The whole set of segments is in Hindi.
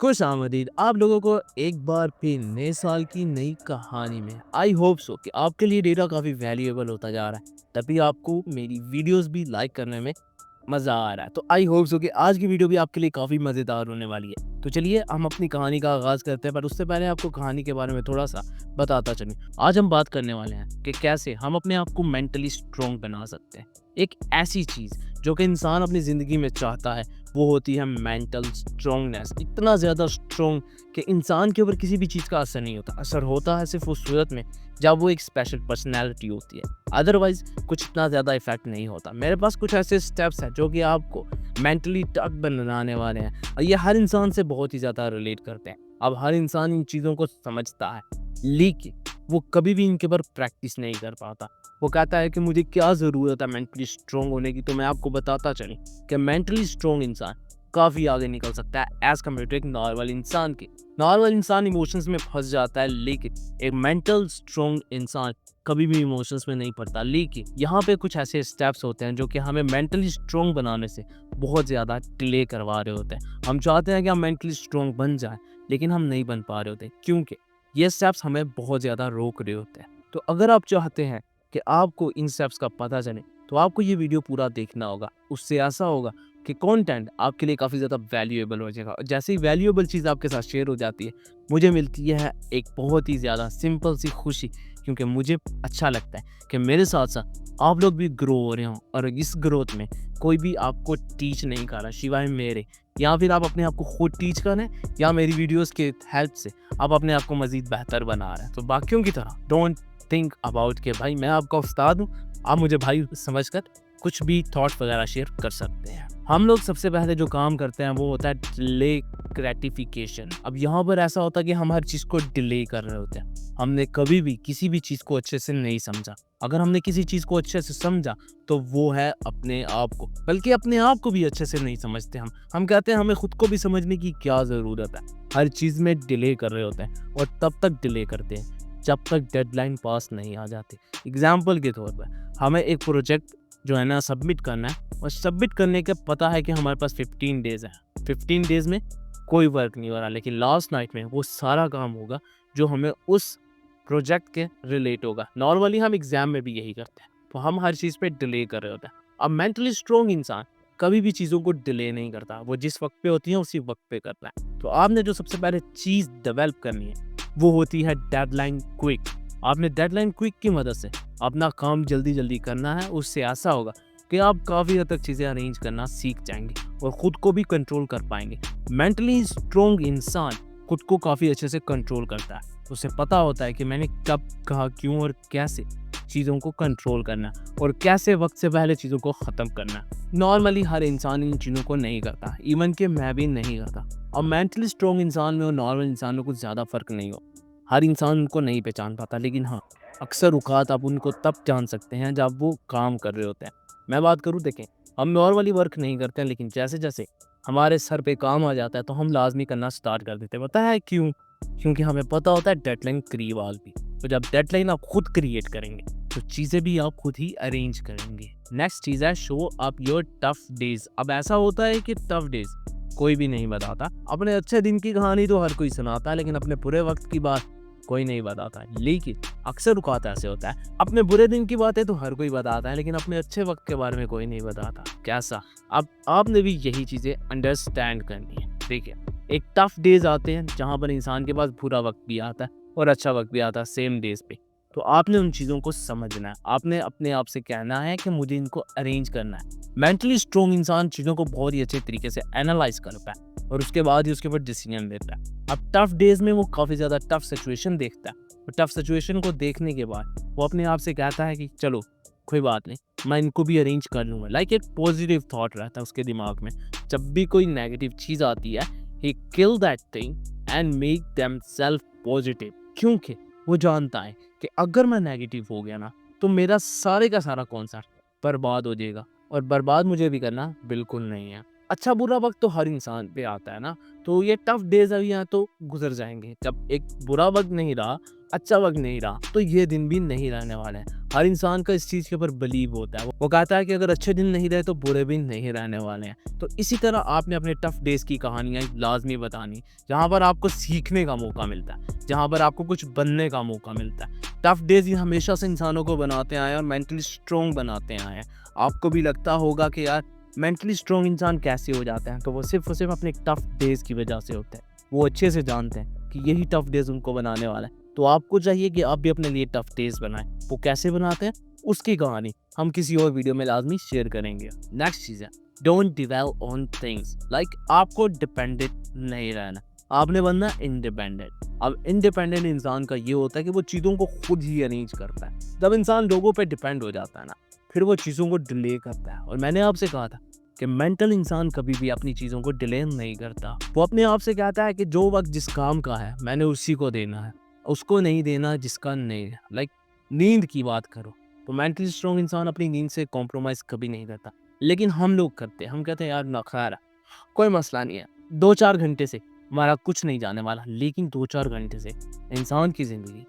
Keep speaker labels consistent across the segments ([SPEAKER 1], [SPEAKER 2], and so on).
[SPEAKER 1] खुशामदीद आप लोगों को एक बार फिर नए साल की नई कहानी में। आई होप सो कि आपके लिए डेटा काफ़ी वैल्यूएबल होता जा रहा है, तभी आपको मेरी वीडियोस भी लाइक करने में मज़ा आ रहा है। तो आई होप सो कि आज की वीडियो भी आपके लिए काफ़ी मज़ेदार होने वाली है। तो चलिए हम अपनी कहानी का आगाज़ करते हैं, पर उससे पहले आपको कहानी के बारे में थोड़ा सा बताता चलूँ। आज हम बात करने वाले हैं कि कैसे हम अपने आप को मेंटली स्ट्रॉन्ग बना सकते हैं। एक ऐसी चीज़ जो कि इंसान अपनी ज़िंदगी में चाहता है, वो होती है मेंटल स्ट्रॉन्गनेस। इतना ज़्यादा स्ट्रॉन्ग कि इंसान के ऊपर किसी भी चीज़ का असर नहीं होता। असर होता है सिर्फ उस सूरत में जब वो एक स्पेशल पर्सनैलिटी होती है, अदरवाइज़ कुछ इतना ज़्यादा इफेक्ट नहीं होता। मेरे पास कुछ ऐसे स्टेप्स हैं जो कि आपको मेंटली टफ बनाने वाले हैं, और ये हर इंसान से बहुत ही ज़्यादा रिलेट करते हैं। अब हर इंसान इन चीज़ों को समझता है, लेकिन वो कभी भी इनके ऊपर प्रैक्टिस नहीं कर पाता। वो कहता है कि मुझे क्या ज़रूरत है मेंटली स्ट्रॉन्ग होने की। तो मैं आपको बताता चलूँ कि मेंटली स्ट्रॉन्ग इंसान काफ़ी आगे निकल सकता है एज़ कम्पेयर टू एक नॉर्मल इंसान के। नॉर्मल इंसान इमोशंस में फंस जाता है, लेकिन एक मेंटल स्ट्रॉन्ग इंसान कभी भी इमोशंस में नहीं पड़ता। लेकिन यहाँ पे कुछ ऐसे स्टेप्स होते हैं जो कि हमें मेंटली स्ट्रॉन्ग बनाने से बहुत ज़्यादा डिले करवा रहे होते हैं। हम चाहते हैं कि हम मेंटली स्ट्रॉन्ग बन जाएं, लेकिन हम नहीं बन पा रहे होते, क्योंकि ये स्टेप्स हमें बहुत ज़्यादा रोक रहे होते हैं। तो अगर आप चाहते हैं कि आपको इन स्टेप्स का पता चले, तो आपको ये वीडियो पूरा देखना होगा। उससे ऐसा होगा कि कंटेंट आपके लिए काफ़ी ज़्यादा वैल्यूएबल हो जाएगा, और जैसे ही वैल्यूएबल चीज़ आपके साथ शेयर हो जाती है, मुझे मिलती है एक बहुत ही ज़्यादा सिंपल सी खुशी, क्योंकि मुझे अच्छा लगता है कि मेरे साथ साथ आप लोग भी ग्रो हो रहे हों, और इस ग्रोथ में कोई भी आपको टीच नहीं कर रहा सिवाय मेरे। या फिर आप अपने आप को खुद टीच करें, या मेरी वीडियोस के हेल्प से आप अपने आप को मज़ीद बेहतर बना रहे हैं। तो बाकियों की तरह डोंट थिंक अबाउट कि भाई मैं आपका उस्ताद हूँ, आप मुझे भाई समझकर कुछ भी थॉट वगैरह शेयर कर सकते हैं। हम लोग सबसे पहले जो काम करते हैं वो होता है डिले ग्रेटिफिकेशन। अब यहाँ पर ऐसा होता है कि हम हर चीज़ को डिले कर रहे होते हैं। हमने कभी भी किसी भी चीज़ को अच्छे से नहीं समझा। अगर हमने किसी चीज़ को अच्छे से समझा तो वो है अपने आप को, बल्कि अपने आप को भी अच्छे से नहीं समझते हम कहते हैं हमें खुद को भी समझने की क्या ज़रूरत है। हर चीज़ में डिले कर रहे होते हैं, और तब तक डिले करते हैं जब तक डेडलाइन पास नहीं आ जाती। एग्जाम्पल के तौर पर हमें एक प्रोजेक्ट जो है ना सबमिट करना है, और सबमिट करने का पता है कि हमारे पास 15 डेज़ है। 15 डेज़ में कोई वर्क नहीं हो रहा, लेकिन लास्ट नाइट में वो सारा काम होगा जो हमें उस प्रोजेक्ट के रिलेट होगा। नॉर्मली हम एग्जाम में भी यही करते हैं, तो हम हर चीज़ पे डिले कर रहे होते हैं। अब मेंटली स्ट्रॉन्ग इंसान कभी भी चीज़ों को डिले नहीं करता, वो जिस वक्त पे होती है उसी वक्त पे करता है। तो आपने जो सबसे पहले चीज़ डेवलप करनी है वो होती है डेडलाइन क्विक। आपने डेडलाइन क्विक की मदद से अपना काम जल्दी जल्दी करना है। उससे ऐसा होगा कि आप काफ़ी हद तक चीज़ें अरेंज करना सीख जाएंगे और ख़ुद को भी कंट्रोल कर पाएंगे। मेंटली स्ट्रॉन्ग इंसान खुद को काफ़ी अच्छे से कंट्रोल करता है। उसे पता होता है कि मैंने कब, कहाँ, क्यों और कैसे चीज़ों को कंट्रोल करना है, और कैसे वक्त से पहले चीज़ों को ख़त्म करना है। नॉर्मली हर इंसान इन चीज़ों को नहीं करता, इवन कि मैं भी नहीं करता। और मेंटली स्ट्रॉन्ग इंसान में और नॉर्मल इंसान में कुछ ज़्यादा फ़र्क नहीं हो। हर इंसान उनको नहीं पहचान पाता, लेकिन हाँ, अक्सर औक़ात आप उनको तब जान सकते हैं जब वो काम कर रहे होते हैं। मैं बात करूँ, देखें, हम नॉर्मली वर्क नहीं करते हैं, लेकिन जैसे-जैसे हमारे सर पे काम आ जाता है तो हम लाज़मी करना स्टार्ट कर देते हैं। पता है क्यों? क्योंकि हमें पता होता है डेडलाइन करीब आ गई। तो जब डेडलाइन आप खुद क्रिएट करेंगे तो चीज़ें भी आप खुद ही अरेंज करेंगे। नेक्स्ट चीज़ है show up your tough days. अब ऐसा होता है कि टफ डेज़ कोई भी नहीं बताता। अपने अच्छे दिन की कहानी तो हर कोई सुनाता है, लेकिन अपने बुरे वक्त की बात कोई नहीं बताता है। लेकिन अक्सर औक़ात ऐसे होता है, अपने बुरे दिन की बातें तो हर कोई बताता है, लेकिन अपने अच्छे वक्त के बारे में कोई नहीं बताता। कैसा? अब आपने भी यही चीज़ें अंडरस्टैंड करनी है। देखिए, एक टफ डेज़ आते हैं जहाँ पर इंसान के पास बुरा वक्त भी आता है और अच्छा वक्त भी आता है सेम डेज़ पे। तो आपने उन चीज़ों को समझना है। आपने अपने आप से कहना है कि मुझे इनको अरेंज करना है। मेंटली स्ट्रॉन्ग इंसान चीज़ों को बहुत ही अच्छे तरीके से एनालाइज़ करता है, और उसके बाद ही उसके ऊपर डिसीजन लेता है। अब टफ डेज़ में वो काफ़ी ज़्यादा टफ सिचुएशन देखता है, और टफ सिचुएशन को देखने के बाद वो अपने आप से कहता है कि चलो कोई बात नहीं, मैं इनको भी अरेंज कर लूँगा। लाइक एक पॉजिटिव थॉट रहता है उसके दिमाग में। जब भी कोई नेगेटिव चीज़ आती है, he kill that thing and make themself positive. क्योंकि वो जानता है कि अगर मैं नेगेटिव हो गया ना, तो मेरा सारे का सारा कॉन्सेप्ट बर्बाद हो जाएगा, और बर्बाद मुझे भी करना बिल्कुल नहीं है। अच्छा बुरा वक्त तो हर इंसान पे आता है ना, तो ये टफ डेज अभी यहाँ तो गुजर जाएंगे। जब एक बुरा वक्त नहीं रहा अच्छा वक़्त नहीं रहा, तो ये दिन भी नहीं रहने वाले हैं। हर इंसान का इस चीज़ के ऊपर बिलीव होता है। वो कहता है कि अगर अच्छे दिन नहीं रहे तो बुरे भी नहीं रहने वाले हैं। तो इसी तरह आपने अपने टफ़ डेज़ की कहानियाँ लाज़मी बतानी, जहाँ पर आपको सीखने का मौका मिलता है, जहाँ पर आपको कुछ बनने का मौका मिलता है। टफ़ डेज़ ही हमेशा से इंसानों को बनाते आए हैं और मेंटली स्ट्रॉन्ग बनाते आए हैं। आपको भी लगता होगा कि यार मेंटली स्ट्रॉन्ग इंसान कैसे हो जाते हैं, तो वो सिर्फ़ और सिर्फ़ अपने टफ़ डेज़ की वजह से होते हैं। वो अच्छे से जानते हैं कि यही टफ़ डेज़ उनको बनाने वाला है। तो आपको चाहिए कि आप भी अपने लिए टफ़ डेज़ बनाएँ। वो कैसे बनाते हैं, उसकी कहानी हम किसी और वीडियो में लाज़मी शेयर करेंगे। नेक्स्ट चीज़ है, डोंट डिवेल ऑन थिंग्स, लाइक आपको डिपेंडेंट नहीं रहना, आपने बनना इंडिपेंडेंट। अब इंडिपेंडेंट इंसान का ये होता है कि वो चीज़ों को खुद ही अरेंज करता है। जब इंसान लोगों पे डिपेंड हो जाता है ना, फिर वो चीज़ों को डिले करता है। और मैंने आपसे कहा था कि मेंटल इंसान कभी भी अपनी चीज़ों को डिले नहीं करता। वो अपने आप से कहता है कि जो वक़्त जिस काम का है, मैंने उसी को देना है, उसको नहीं देना जिसका नहीं है। लाइक नींद की बात करो, तो मेंटली स्ट्रॉन्ग इंसान अपनी नींद से कॉम्प्रोमाइज़ कभी नहीं करता। लेकिन हम लोग करते हैं, हम कहते हैं यार ना खैर है, कोई मसला नहीं है, 2-4 घंटे से हमारा कुछ नहीं जाने वाला। लेकिन 2-4 घंटे से इंसान की ज़िंदगी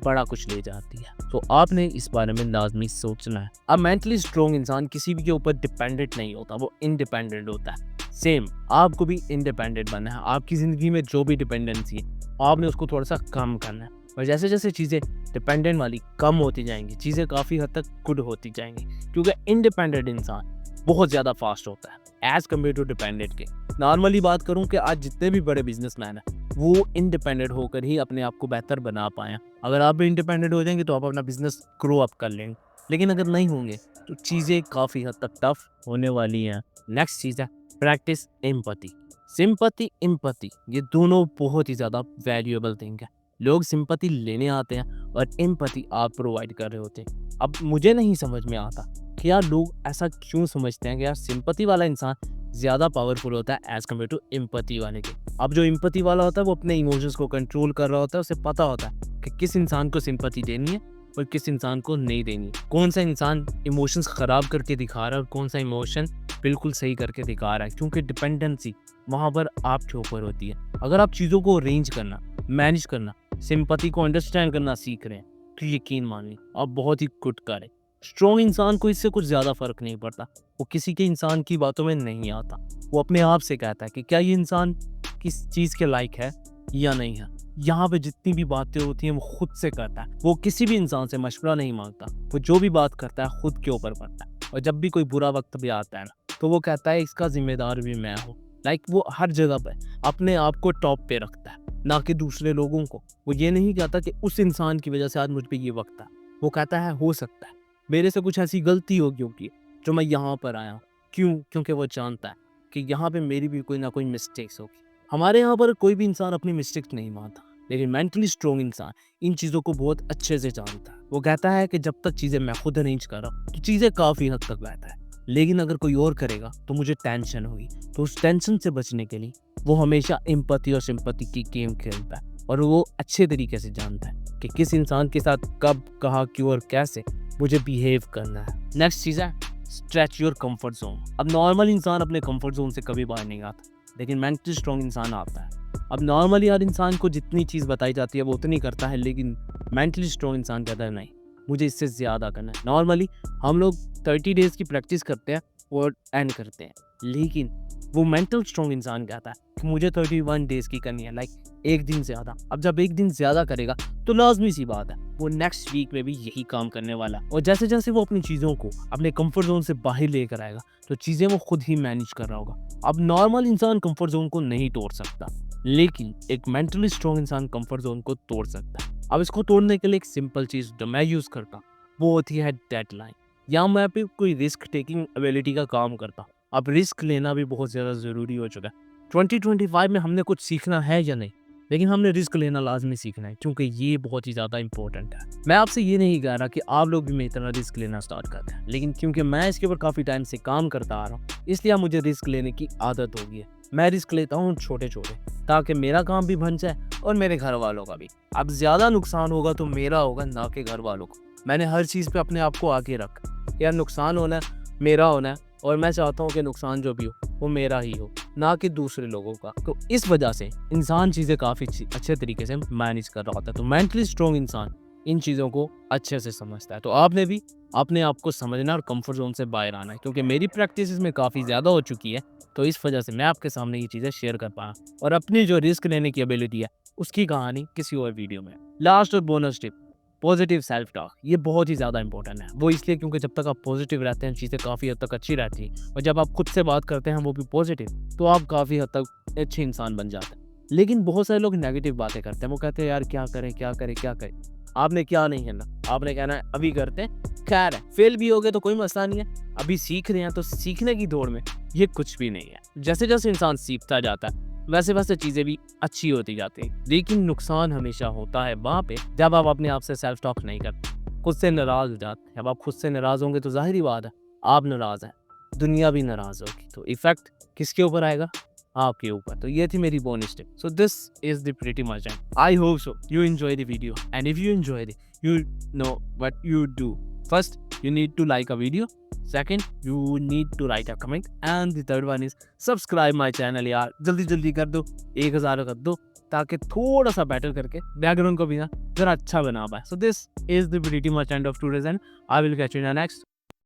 [SPEAKER 1] बड़ा कुछ ले जाती है। तो आपने इस बारे में लाज़मी सोचना है। अब मेंटली स्ट्रॉन्ग इंसान किसी भी के ऊपर डिपेंडेंट नहीं होता, वो इंडिपेंडेंट होता है। सेम आपको भी इंडिपेंडेंट बनना है। आपकी ज़िंदगी में जो भी डिपेंडेंसी है, आपने उसको थोड़ा-सा कम करना है। और जैसे-जैसे चीज़ें डिपेंडेंट वाली कम होती जाएँगी, चीज़ें काफ़ी हद तक गुड होती जाएँगी। क्योंकि इंडिपेंडेंट इंसान बहुत ज़्यादा फास्ट होता है एज़ कम्पेयर टू डिपेंडेंट के। नॉर्मली बात करूँ कि आज जितने भी बड़े बिज़नेसमैन हैं, वो इंडिपेंडेंट होकर ही अपने आप को बेहतर बना पाए हैं। अगर आप भी इंडिपेंडेंट हो जाएँगे तो आप अपना बिज़नेस ग्रो अप कर लेंगे। लेकिन अगर नहीं होंगे तो चीज़ें काफ़ी हद तक टफ होने वाली हैं। नेक्स्ट चीज़ है प्रैक्टिस एम्पैथी। सिम्पैथी, एम्पैथी ये दोनों बहुत ही ज़्यादा वैल्यूएबल थिंग है। लोग सिम्पैथी लेने आते हैं और एम्पैथी आप प्रोवाइड कर रहे होते हैं। अब मुझे नहीं समझ में आता कि यार लोग ऐसा क्यों समझते हैं कि यार सिंपैथी वाला इंसान ज़्यादा पावरफुल होता है एज़ कम्पेयर टू एम्पैथी वाले के। अब जो एम्पैथी वाला होता है वो अपने इमोशंस को कंट्रोल कर रहा होता है, उसे पता होता है कि किस इंसान को सिंपैथी देनी है और किस इंसान को नहीं देनी है। कौन सा इंसान इमोशंस ख़राब करके दिखा रहा है और कौन सा इमोशन बिल्कुल सही करके दिखा रहा है, क्योंकि डिपेंडेंसी वहाँ पर आपके ऊपर होती है। अगर आप चीज़ों को अरेंज करना, मैनेज करना, सिंपैथी को अंडरस्टैंड करना सीख रहे हैं, तो यकीन मानिए आप बहुत ही गुड कर रहे हैं। स्ट्रॉन्ग इंसान को इससे कुछ ज़्यादा फ़र्क नहीं पड़ता। वो किसी के इंसान की बातों में नहीं आता। वो अपने आप से कहता है कि क्या ये इंसान किस चीज़ के लायक है या नहीं है। यहाँ पे जितनी भी बातें होती हैं वो खुद से करता है। वो किसी भी इंसान से मशवरा नहीं मांगता। वो जो भी बात करता है खुद के ऊपर करता है। और जब भी कोई बुरा वक्त भी आता है ना, तो वो कहता है इसका ज़िम्मेदार भी मैं हूँ। लाइक वो हर जगह पे अपने आप को टॉप पे रखता है, ना कि दूसरे लोगों को। वो ये नहीं कहता कि उस इंसान की वजह से आज मुझ पे ये वक्त है। वो कहता है हो सकता है मेरे से कुछ ऐसी गलती होगी जो मैं यहाँ पर आया हूँ। क्यों? क्योंकि वो जानता है कि यहाँ पे मेरी भी कोई ना कोई मिस्टेक्स होगी। हमारे यहाँ पर कोई भी इंसान अपनी मिस्टेक्स नहीं मानता, लेकिन मेंटली स्ट्रॉन्ग इंसान इन चीज़ों को बहुत अच्छे से जानता है। वो कहता है कि जब तक चीज़ें मैं खुद अरेंज कर रहा हूँ तो चीज़ें काफ़ी हद तक बेहतर है, लेकिन अगर कोई और करेगा तो मुझे टेंशन होगी। तो उस टेंशन से बचने के लिए वो हमेशा एम्पैथी और सिंपैथी की गेम खेलता है और वो अच्छे तरीके से जानता है कि किस इंसान के साथ कब, कहाँ, क्यों और कैसे मुझे बिहेव करना है। नेक्स्ट चीज़ है स्ट्रेच योर कंफर्ट जोन। अब नॉर्मल इंसान अपने कंफर्ट जोन से कभी बाहर नहीं आता, लेकिन मेंटली स्ट्रॉन्ग इंसान आता है। अब नॉर्मली हर इंसान को जितनी चीज़ बताई जाती है वो उतनी करता है, लेकिन मेंटली स्ट्रॉन्ग इंसान कहता है नहीं, मुझे इससे ज़्यादा करना है। नॉर्मली हम लोग 30 डेज़ की प्रैक्टिस करते हैं और एंड करते हैं, लेकिन वो मेंटल स्ट्रॉन्ग इंसान कहता है कि मुझे 31 डेज़ की करनी है, लाइक एक दिन ज़्यादा। अब जब एक दिन ज़्यादा करेगा तो लाजमी सी बात है वो नेक्स्ट वीक में भी यही काम करने वाला है। और जैसे जैसे वो अपनी चीज़ों को अपने कंफर्ट जोन से बाहर लेकर आएगा तो चीज़ें वो खुद ही मैनेज कर रहा होगा। अब नॉर्मल इंसान कंफर्ट जोन को नहीं तोड़ सकता, लेकिन एक मेंटली स्ट्रॉन्ग इंसान कंफर्ट जोन को तोड़ सकता है। अब इसको तोड़ने के लिए एक सिंपल चीज़ जो मैं यूज़ करता हूँ वो होती है डेडलाइन, या मैं भी कोई रिस्क टेकिंग एबिलिटी का काम करता हूँ। अब रिस्क लेना भी बहुत ज़्यादा ज़रूरी हो चुका है। 2025 में हमने कुछ सीखना है या नहीं, लेकिन हमने रिस्क लेना लाजमी सीखना है, क्योंकि ये बहुत ही ज़्यादा इंपॉर्टेंट है। मैं आपसे ये नहीं कह रहा कि आप लोग भी मेरी तरह रिस्क लेना स्टार्ट करते हैं, लेकिन क्योंकि मैं इसके ऊपर काफ़ी टाइम से काम करता आ रहा हूँ, इसलिए अब मुझे रिस्क लेने की आदत हो गई है। मैं रिस्क लेता हूँ छोटे-छोटे, ताकि मेरा काम भी बन जाए और मेरे घर वालों का भी। अब ज़्यादा नुकसान होगा तो मेरा होगा, ना कि घर वालों को। मैंने हर चीज़ पे अपने आप को आगे रखा, यार नुकसान होना है, मेरा होना है, और मैं चाहता हूँ कि नुकसान जो भी हो वो मेरा ही हो, ना कि दूसरे लोगों का। तो इस वजह से इंसान चीज़ें काफ़ी अच्छे तरीके से मैनेज कर रहा होता है। तो मेंटली स्ट्रॉन्ग इंसान इन चीज़ों को अच्छे से समझता है। तो आपने भी अपने आप को समझना और कंफर्ट ज़ोन से बाहर आना है, क्योंकि मेरी प्रैक्टिस इसमें काफ़ी ज़्यादा हो चुकी है। तो इस वजह से मैं आपके सामने ये चीज़ें शेयर कर पाया, और अपनी जो रिस्क लेने की एबिलिटी है उसकी कहानी किसी और वीडियो में। लास्ट और bonus tip, positive self talk. ये बहुत ही ज़्यादा इंपॉर्टेंट है। वो इसलिए क्योंकि जब तक आप पॉजिटिव रहते हैं चीज़ें काफ़ी हद तक अच्छी रहती हैं, और जब आप खुद से बात करते हैं वो भी पॉजिटिव, तो आप काफ़ी हद तक अच्छे इंसान बन जाते हैं। लेकिन बहुत सारे लोग नेगेटिव बातें करते हैं। वो कहते हैं यार क्या करें क्या करें क्या करें। आपने क्या नहीं कहना, आपने कहना है अभी करते हैं, खैर है, फेल भी हो गए तो कोई मसला नहीं है, अभी सीख रहे हैं तो सीखने की दौड़ में ये कुछ भी नहीं है। जैसे जैसे इंसान सीखता जाता है वैसे वैसे चीज़ें भी अच्छी होती जाती हैं। लेकिन नुकसान हमेशा होता है वहाँ पे जब आप अपने आप से सेल्फ टॉक नहीं करते, खुद से नाराज़ हो जाते हैं। जब आप खुद से नाराज़ होंगे तो ज़ाहिर ही बात है आप नाराज़ हैं, दुनिया भी नाराज़ होगी। तो इफ़ेक्ट किसके ऊपर आएगा? आपके ऊपर। तो ये थी मेरी bonus tip. So this is the pretty much and I hope so you enjoy the video, and if you enjoyed it, you know what you do. First, you need to like a video. Second, you need to write a comment, and the third one is subscribe my channel यार, जल्दी जल्दी कर दो, 1000 कर दो, ताकि थोड़ा सा बेटर करके बैकग्राउंड को भी ना जरा अच्छा बना पाए। So this is the pretty much end of today's, and I will catch you in the next